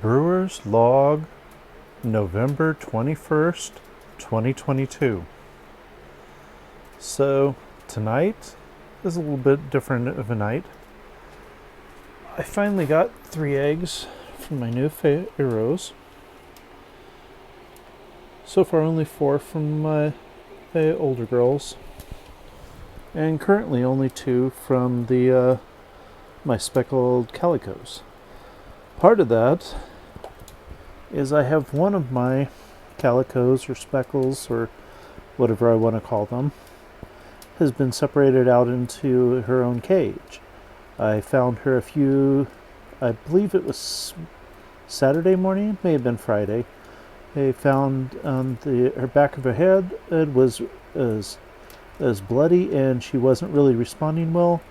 Brewer's Log, November 21st, 2022. So tonight is a little bit different of a night. I finally got 3 eggs from my new pharaohs. So far only 4 from my older girls. And currently only 2 from the my speckled calicos. Part of that is I have one of my calicos or speckles or whatever I want to call them has been separated out into her own cage. I found her I believe it was Saturday morning, may have been Friday. I found her back of her head, it was as bloody and she wasn't really responding well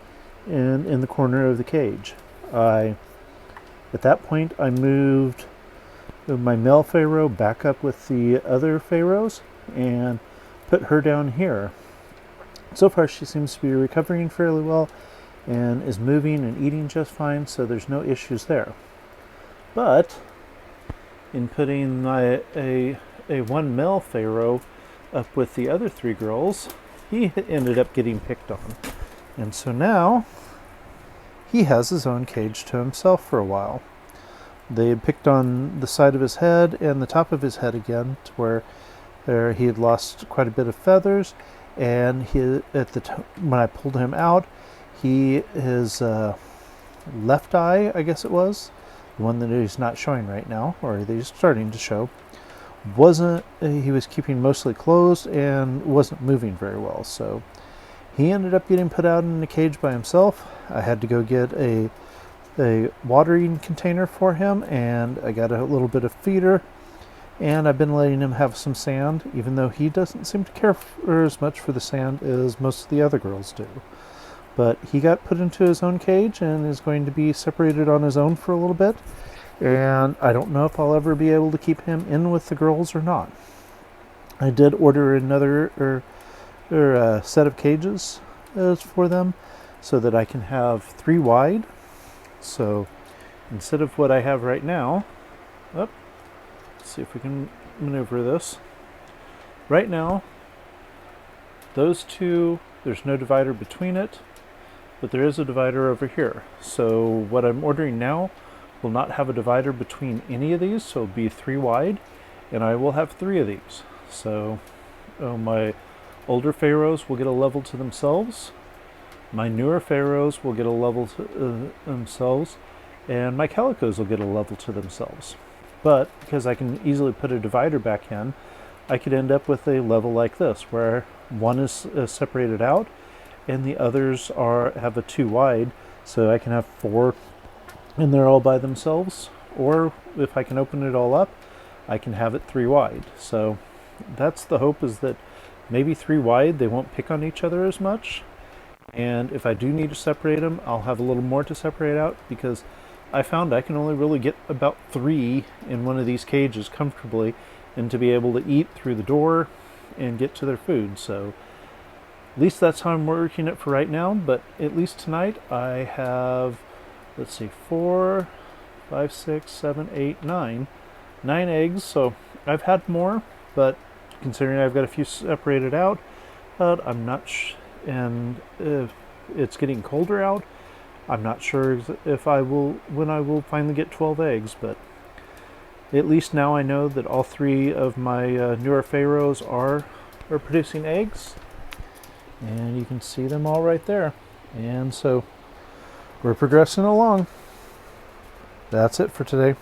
and in the corner of the cage. At that point I moved my male pharaoh back up with the other pharaohs and put her down here. So far she seems to be recovering fairly well and is moving and eating just fine, so there's no issues there. But in putting a one male pharaoh up with the other 3 girls, he ended up getting picked on. And so now he has his own cage to himself for a while. They had picked on the side of his head and the top of his head again, to where he had lost quite a bit of feathers. And when I pulled him out, his left eye, I guess it was, the one that he's not showing right now, or that he's starting to show, he was keeping mostly closed and wasn't moving very well. So he ended up getting put out in the cage by himself. I had to go get a watering container for him, and I got a little bit of feeder, and I've been letting him have some sand, even though he doesn't seem to care as much for the sand as most of the other girls do. But he got put into his own cage and is going to be separated on his own for a little bit, and I don't know if I'll ever be able to keep him in with the girls or not. I did order another set of cages for them so that I can have 3 wide. So instead of what I have right now, let's see if we can maneuver this. Right now, those 2, there's no divider between it, but there is a divider over here. So what I'm ordering now will not have a divider between any of these, so it'll be 3 wide, and I will have 3 of these. So my older pharaohs will get a level to themselves, my newer pharaohs will get a level to themselves, and my calicos will get a level to themselves. But because I can easily put a divider back in, I could end up with a level like this, where one is separated out and the others have a 2 wide, so I can have 4 and they're all by themselves. Or if I can open it all up, I can have it 3 wide. So that's the hope, is that maybe 3 wide, they won't pick on each other as much. And if I do need to separate them, I'll have a little more to separate out, because I found I can only really get about 3 in one of these cages comfortably, and to be able to eat through the door and get to their food. So at least that's how I'm working it for right now. But at least tonight I have, 4, 5, 6, 7, 8, 9 eggs. So I've had more, but considering I've got a few separated out, I'm not and if it's getting colder out, I'm not sure when I will finally get 12 eggs. But at least now I know that all 3 of my newer pharaohs are producing eggs, and you can see them all right there. And so we're progressing along. That's it for today.